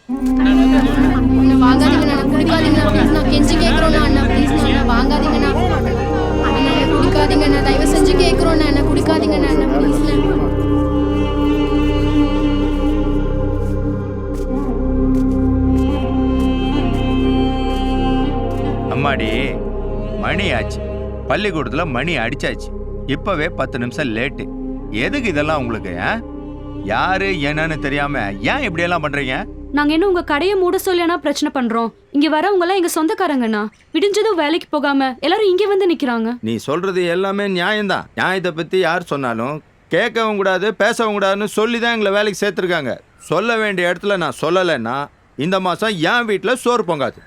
வாங்காதீங்கண்ணா, குடிக்காதீங்கண்ணா please, நான் கெஞ்சி கேட்குறோண்ணா அண்ணா please அண்ணா, வாங்காதீங்கண்ணா அண்ணா, குடிக்காதீங்கண்ணா, தயவு செஞ்சு கேட்குறோண்ணா அண்ணா, குடிக்காதீங்கண்ணா அண்ணா ப்ளீஸ். அம்மாடி, மணி ஆச்சு, பள்ளிக்கூடத்தில் மணி அடிச்சாச்சு, இப்பவே 10 நிமிஷம் லேட்டு. எதுக்கு இதெல்லாம் உங்களுக்கு? யாரு என்னன்னு தெரியாம ஏன் இப்படியெல்லாம் பண்றீங்க? நாங்க என்ன உங்க கடையை மூட சொல்லனா பிரச்சனை பண்றோம்? இங்க வரவங்க எல்லாம் எங்க சொந்தக்காரங்கண்ணா. விடிஞ்சதும் வேலைக்கு போகாம எல்லாரும் இங்க வந்து நிக்கிறாங்க. நீ சொல்றது எல்லாமே நியாயம்தான். நியாயத்தை பத்தி யார் சொன்னாலும் கேட்கவும் கூடாது, பேசவும் கூடாதுன்னு சொல்லி தான் எங்களை வேலைக்கு சேர்த்துருக்காங்க. சொல்ல வேண்டிய இடத்துல நான் சொல்லலைன்னா இந்த மாசம் என் வீட்டில் சோறு பொங்காது.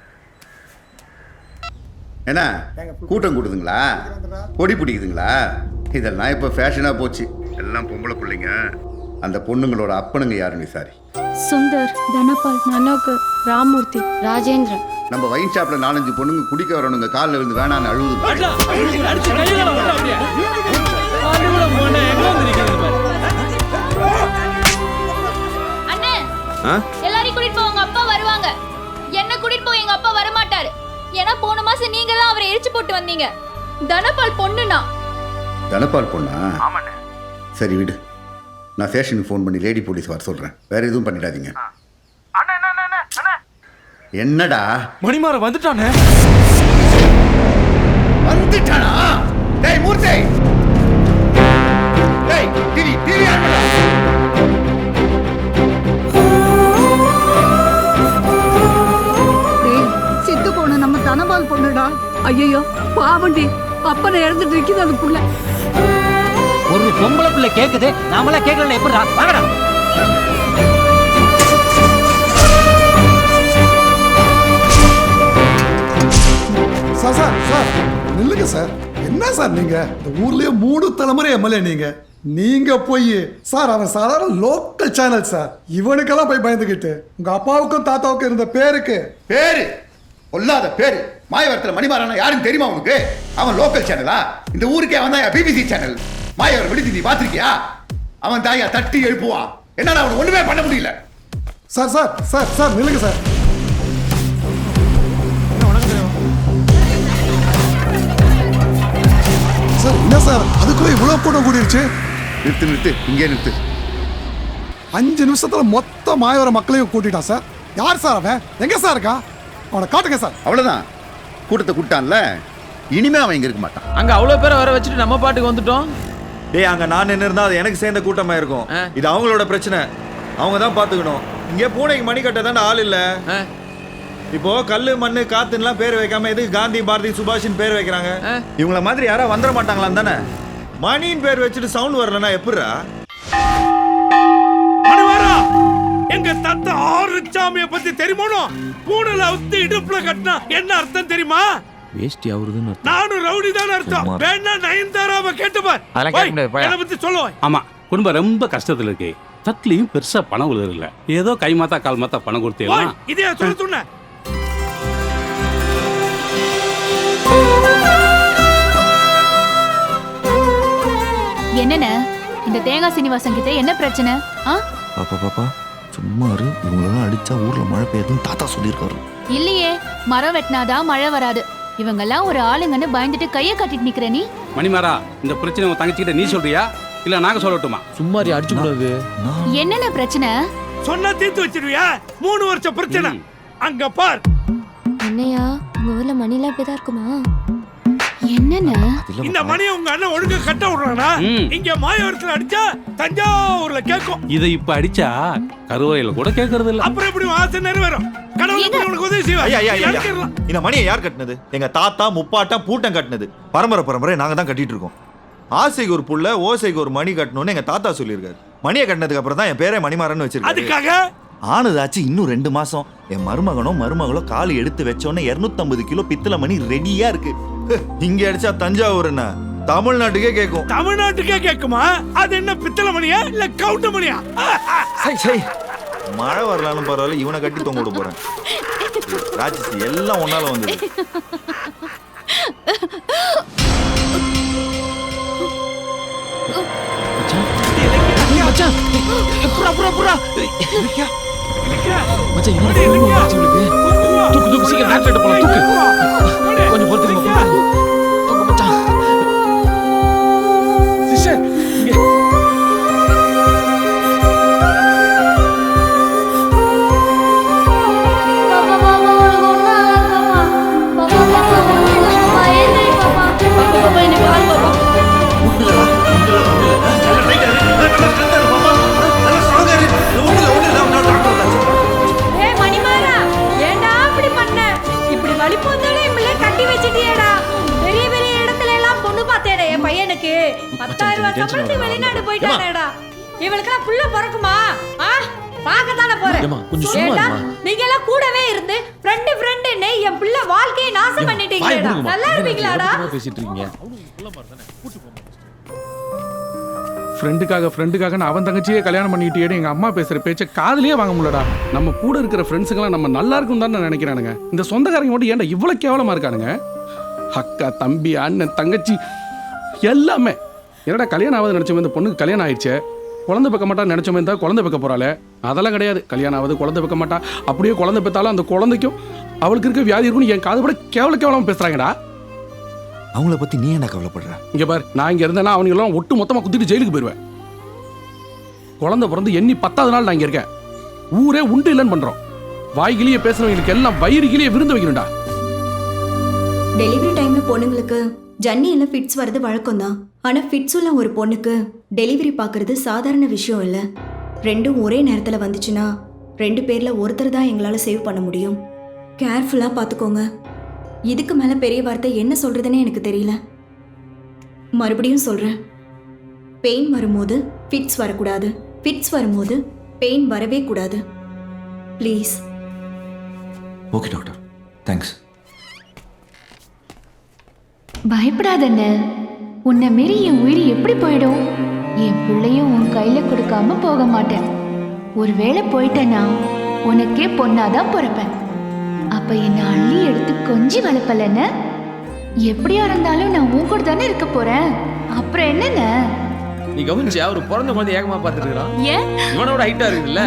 என்ன கூட்டம் கூடுதுங்களா? கொடி பிடிக்குதுங்களா? இதெல்லாம் இப்போ ஃபேஷனாக போச்சு. எல்லாம் பொம்பளை பிள்ளைங்க. அந்த பொண்ணுங்களோட அப்பனுங்க யாருன்னு விசாரி. சுந்தர், தனபால், மனோகர், ராமூர்த்தி, ராஜேந்திரன். நம்ம வைன் ஷாப்ல 4-5 பொண்ணுங்க குடிக்க வரணுங்க காலில் விழுந்து வேணான்னு அழுவுது. அண்ணே, எல்லாரையும் கூட்டிட்டு போங்க, அப்பா வருவாங்க. என்ன கூட்டிட்டு போய் எங்க அப்பா வர மாட்டாரு. ஏன்னா போன மாசம் நீங்க தான் அவரை எரிச்சு போட்டு வந்தீங்க. தனபால் பொண்ணுனா. தனபால் பொண்ணா? சரி விடு, நான் ஸ்டேஷனுக்கு ஃபோன் பண்ணி லேடி போலீஸ் வர சொல்கிறேன். வேற எதுவும் பண்ணிடாதீங்க. என்னடா மணிமாற வந்துட்டானே? வந்துட்டானா? டேய் மூர்த்தி, டேய் டிவி ஆன் பண்ணு. சித்து பொண்ணு நம்ம தனபால் பொண்ணுடா. ஐயோ பாவண்டி, அப்பனை இறந்துட்டு இருக்குது அது புள்ள. ஒரு பொம்பளை பிள்ளை கேக்குது, நாமளா கேட்கல எப்படிடா? வாங்கடா. சார் நில்லுங்க சார். என்ன சார் நீங்க இந்த ஊர்லயே 3 தலைமுறை எம்எல்ஏ நீங்க போய் சார், அவன் சாதாரண லோக்கல் சேனல் சார். இவனுக்கெல்லாம் போய் பயந்துகிட்டு உங்க அப்பாவுக்கும் தாத்தாவுக்கும் இருந்த பேரு கொல்லாத பேரு மாயவரத்தில் மணிமாறனா யாருன்னு தெரியுமா உனக்கு? அவன் லோக்கல் சேனலா? இந்த ஊருக்கே அவன் தான் பிபிசி சேனல். மாயவர் விடுதி நீ பாத்திருக்கியா? அவன் தாயா தட்டி எழுப்புவான். என்னால அவன் ஒண்ணுமே பண்ண முடியல. சார் சார் சார் சார் நில்லுங்க சார். சார் என்ன சார் அதுக்குள்ள இவ்வளவு கூட்டம் கூடிருச்சு? நிறுத்து, இங்கே நிறுத்து. 5 நிமிஷத்துல மொத்த மாயவர மக்களையும் கூட்டிட்டான் சார். யார் சார் அவன்? எங்க சார் இருக்கா? அவனை காட்டுங்க சார். அவ்வளவுதான், கூட்டத்தை கூட்டான்ல, இனிமே அவன் இங்க இருக்க மாட்டான். அங்க அவ்வளவு பேரை வர வச்சுட்டு நம்ம பாட்டுக்கு வந்துட்டோம். டேய், அங்க நான் நின்று இருந்தா அது எனக்கு சேர்ந்த கூட்டமா இருக்கும். இது அவங்களோட பிரச்சனை, அவங்க தான் பாத்துக்கணும். இங்கே பூனைக்கு மணி கட்ட தானே ஆள் இல்ல. இப்போ கல்லு மண்ணு காத்துலாம் பேர் வைக்காம எதுக்கு காந்தி பாரதி சுபாஷின் பேர் வைக்கிறாங்க? இவங்கள மாதிரி யாரா வந்துட மாட்டாங்களாம் தானே. மணின்னு பேர் வச்சுட்டு சவுண்ட் வரலன்னா எப்படிரா? எங்க தாத்தா ஆறுச்சாமிய பத்தி தெரியுமோ? பூனல அவுத்து இடுப்புல கட்டினா என்ன அர்த்தம் தெரியுமா? வேஷ்டி அவருதுன்னு நானும் ரவுடி தான் அர்த்தம். வேணா நயன்தாராவை கேட்டு பார். என்ன பத்தி சொல்லுவேன். ஆமா, குடும்பம் ரொம்ப கஷ்டத்துல இருக்கு. தத்துலயும் பெருசா பணம் உள்ள இல்ல. ஏதோ கை மாத்தா கால் மாத்தா பணம் கொடுத்தீங்களா? இதே சொன்ன என்னென்ன இந்த தேங்காய் சீனிவாசன் கிட்ட என்ன பிரச்சனை? பாப்பா சும்மா இரு. இவங்களெல்லாம் அடிச்சா ஊர்ல மழை பெய்யுதுன்னு தாத்தா சொல்லியிருக்காரு. இல்லையே, மரம் வெட்டினாதான் மழை வராது. இவங்கெல்லாம் ஒரு ஆளுங்கன்னு பயந்துட்டு கையை கட்டிட்டு நிக்கிற நீ. மணிமாரா, இந்த பிரச்சனை உங்க தங்கச்சிக்கிட்ட நீ சொல்றியா இல்ல நாங்க சொல்லட்டுமா? சும்மாரி அடிச்சு கூடாது. என்னென்ன பிரச்சனை சொன்னா தீர்த்து வச்சிருவியா? 3 வருஷம் பிரச்சனை. அங்க பார். என்னையா உங்க ஊர்ல மணிலாம் இப்படிதான் இருக்குமா? என்னென்ன இந்த மணியை உங்க அண்ணன் ஒழுங்கா கட்ட விடுறானா? இங்க மாயவரத்துல அடிச்சா தஞ்சாவூர்ல கேட்கும். இதை இப்ப அடிச்சா கருவறையில கூட கேட்கறது இல்ல. அப்புறம் எப்படி ஆசை நிறைவேறும்? கடவுள் உனக்கு உதவி செய்வார். இந்த மணியை யார் கட்டினது? எங்க தாத்தா முப்பாட்டம் பூட்டம் கட்டினது. பரம்பரை நாங்க தான் கட்டிட்டு இருக்கோம். ஆசைக்கு ஒரு புள்ள, ஓசைக்கு ஒரு மணி கட்டணும்னு எங்க தாத்தா சொல்லியிருக்காரு. மணியை கட்டினதுக்கு அப்புறம் தான் என் பேரே மணிமாறன்னு வச்சிருக்காரு. அதுக்காக ஆனதாச்சு இன்னும் 2 மாசம். என் மருமகளோ காலு எடுத்து வச்சோன்னே 250 கிலோ பித்தளை மணி ரெடியா இருக்கு. இங்க அடிச்சா தஞ்சாவூர்னா தமிழ்நாட்டுக்கே கேட்கும். தமிழ்நாட்டுக்கே கேட்குமா? அது என்ன பித்தளை மணியா இல்ல கவுண்ட மணியா? மழை வரலான்னு பரவாயில்ல, இவனை கட்டி தொங்க விட போறேன். ராட்சசி எல்லாம் ஒன்னால வந்தது. மச்சான் இவனுக்கு தூக்கு தூக்கு சீக்கிரம் டாக்டர் போலாம் தூக்கு கொஞ்சம் பொறுத்துங்க தூக்கு மச்சான் சிஸ்டர் இங்க பையனுக்கு 10,000 ரூபாய் சம்பளத்துக்கு வெளிநாடு போயிட்டானேடா. இவளுக்கெல்லாம் புள்ள பிறக்குமா? பார்க்கத்தானே போறேன். நீங்க எல்லாம் கூடவே இருந்து ஃப்ரெண்டுன்னு என் பிள்ளை வாழ்க்கையை நாசம் பண்ணிட்டீங்கடா. நல்லா இருப்பீங்களாடா? பேசிட்டு இருக்கீங்க. ஃப்ரெண்டுக்காக அவன் தங்கச்சியே கல்யாணம் பண்ணிட்டே எங்க அம்மா பேசுற பேச்ச காதுலயே வாங்க முடியலடா. நம்ம கூட இருக்கிற ஃப்ரெண்ட்ஸுங்கெல்லாம் நம்ம நல்லா இருக்கும் தான் நான் நினைக்கிறானுங்க. இந்த சொந்தக்காரங்க மட்டும் ஏன்டா இவ்வளவு கேவலமா இருக்கானுங்க? அக்கா தம்பி அண்ணன் தங்கச்சி எல்லாமே என்னடா கல்யாணம் ஆகுது நினைச்சவன் இந்த பொண்ணுக்கு கல்யாணம் ஆயிடுச்சு. குழந்தை பெக்க மாட்டா நினைச்சவன் தான் குழந்தை பெக்க போறாளே. அதெல்லாம் கிடையாது. கல்யாணம் ஆகுது குழந்தை பெக்க மாட்டா. அப்படியே குழந்தை பெற்றாலும் அந்த குழந்தைக்கும் அவளுக்கு இருக்க வியாதி இருக்குன்னு என் காது கூட கேவலமா பேசுறாங்கடா. அவங்கள பத்தி நீ என்ன கவலைப்படுற? இங்க பாரு, நான் இங்க இருந்தேன்னா அவங்க எல்லாம் ஒட்டு மொத்தமா குத்திட்டு ஜெயிலுக்கு போயிருவேன். குழந்தை பிறந்து எண்ணி 10வது நாள் நான் இங்க இருக்கேன். ஊரே உண்டு இல்லைன்னு பண்றோம். வாய்கிலேயே பேசுறவங்களுக்கு எல்லாம் வயிறுகிலேயே விருந்து வைக்கணும்டா. டெலிவரி டைம்ல பொண்ணுங்களுக்கு ஜன்னியில ஃபிட்ஸ் வரது வழக்கம் தான். ஆனா ஃபிட்ஸ் உள்ள ஒரு பொண்ணுக்கு டெலிவரி பார்க்கறது சாதாரண விஷயம் இல்லை. ரெண்டும் ஒரே நேரத்தில் வந்துச்சுன்னா 2 பேர்ல ஒருத்தர் தான் எங்களால் சேவ் பண்ண முடியும். கேர்ஃபுல்லாக பார்த்துக்கோங்க. இதுக்கு மேலே பெரிய வார்த்தை என்ன சொல்றதுன்னு எனக்கு தெரியல. மறுபடியும் சொல்றேன், பெயின் வரும்போது ஃபிட்ஸ் வரக்கூடாது. ஃபிட்ஸ் வரும்போது பெயின் வரவே கூடாது. ப்ளீஸ். Okay doctor, thanks. பயப்படாதண்ண, உன்னை மீறி என் உயிர் எப்படி போயிடும்? என் பிள்ளையும் உன் கையில கொடுக்காம போக மாட்டேன். ஒருவேளை போயிட்டேன்னா உனக்கே பொண்ணாதான் பிறப்பேன். அப்ப என்ன அள்ளி எடுத்து கொஞ்சி வளர்ப்பலன்னு. எப்படியா இருந்தாலும் நான் உன் கூட தானே இருக்க போறேன். அப்புறம் என்னென்ன? நீ கவனிச்சு அவரு பிறந்த குழந்தை ஏகமா பார்த்துட்டு இருக்கான். ஏன் இவனோட ஹைட்டா இருக்குல்ல?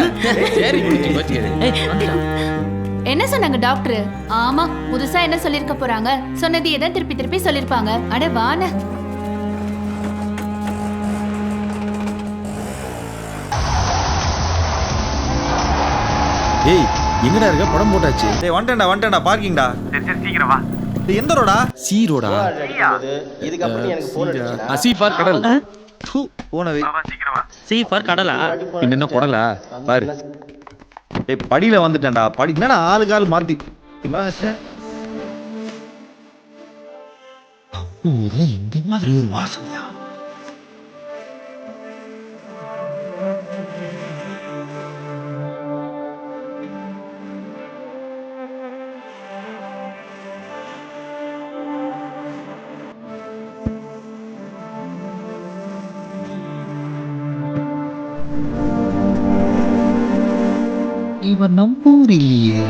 சரி என்ன சொன்னாங்க டாக்டர்? ஆமா, புதுசா என்ன சொல்லிருக்க போறாங்க? சொன்னதையே தான் திருப்பி சொல்லிருப்பாங்க. அட வான. ஏய், எங்கடா இருக்க? படம் போட்டாச்சு. டேய் வந்துட்டேன்டா பார்க்கிங்டா. சீக்கிரம் வா. டேய் எந்த ரோடா? சி ரோடா? இதுக்கு அப்புறம் எனக்கு போன் அடிச்சா. சி ஃபார் கடல். போனவே. சீக்கிரம் வா. சி ஃபார் கடலா? என்ன கொடலா? பாரு. டேய் படியில வந்துட்டேன்டா. படி என்னடா ஆளு கால் மாத்தி. ஊரே இந்த மாதிரி வாசனையா? இவன் நம்பூர் இல்லையே.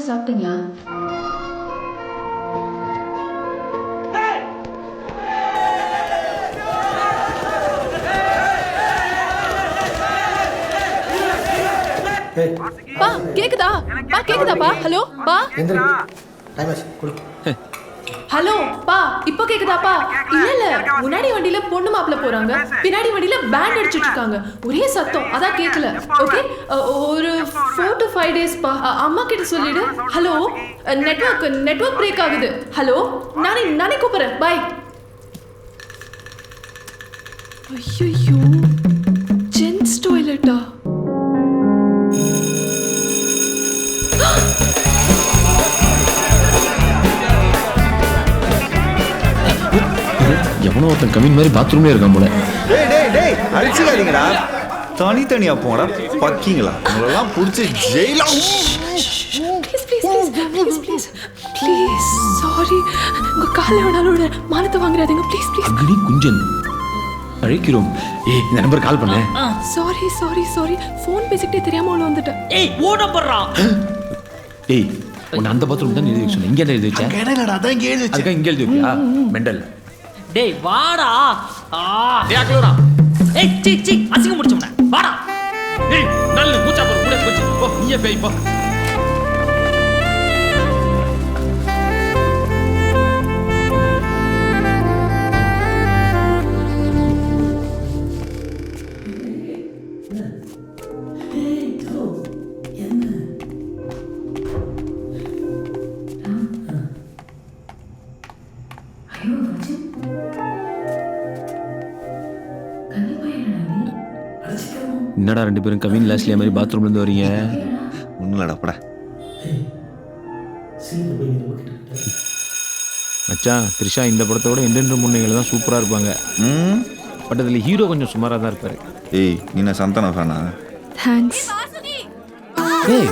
சாப்பிட்டீங்களா? பா கேக்குதா? பா கேக்குதாப்பா? ஹலோ பா. ஹலோ பா, இப்போ கேக்குதாப்பா? இல்ல முன்னாடி வண்டியில பொண்ணு மாப்பிள்ள போறாங்க, பின்னாடி வண்டியில பேண்ட் அடிச்சிட்டு இருக்காங்க. ஒரே சத்தம், அதான் கேக்கல. ஓகே, ஒரு 4 to 5 days பா. அம்மா கிட்ட சொல்லிடு. ஹலோ, நெட்வொர்க் பிரேக் ஆகுது. ஹலோ, நானே கூப்பிடுறேன். பை. ஐயோ, ஜென்ஸ் டாய்லெட்டா? எவனோ ஒருத்தன் கவின் மாதிரி பாத்ரூம்ல இருக்கான் போல. டேய் அடிச்சுக்காதீங்கடா. தனித்தனியா போங்கடா. பக்கிங்களா உங்களெல்லாம் பிடிச்சி ஜெயிலா. Please sorry. உங்க காலை வேணாலும் மானத்தை வாங்குறாதீங்க. ப்ளீஸ் அக்னி குஞ்சன் அழைக்கிறோம். ஏய் இந்த நம்பர் கால் பண்ணு. சாரி சாரி சாரி ஃபோன் பேசிக்கிட்டே தெரியாம உள்ள வந்துட்டேன். ஏய் ஓட போறா. ஏய் உன்னை அந்த பாத்ரூம் தான் எழுதி வச்சேன். இங்க என்ன எழுதி வச்சேன்? கேடலடா அதான் இங்க எழுதி அதுக்கு இங்க எழுதி வைப்பியா? மெண்டல். டேய் வாடா. டேய் அக்லோரா. ஏய் சீ அசிங்க முடிச்சோம்டா. வாடா. ஏய் நல்ல மூச்சா போற கூட போச்சு. போ நீயே பேய் போ. என்னடா ரெண்டு பேரும் கவின் லாஸ்லியா மாதிரி பாத்ரூம்ல இருந்து வரீங்க? ஒன்றும் இல்லடா பட. மச்சான் த்ரிஷா இந்த படத்தோட எந்தெந்த முன்னைகள் தான் சூப்பரா இருப்பாங்க. பட் அதுல ஹீரோ கொஞ்சம் சுமாரா தான் இருப்பாரு. ஏய் நீ என்ன சந்தானம் ஃபேனா? தேங்க்ஸ். ஏய்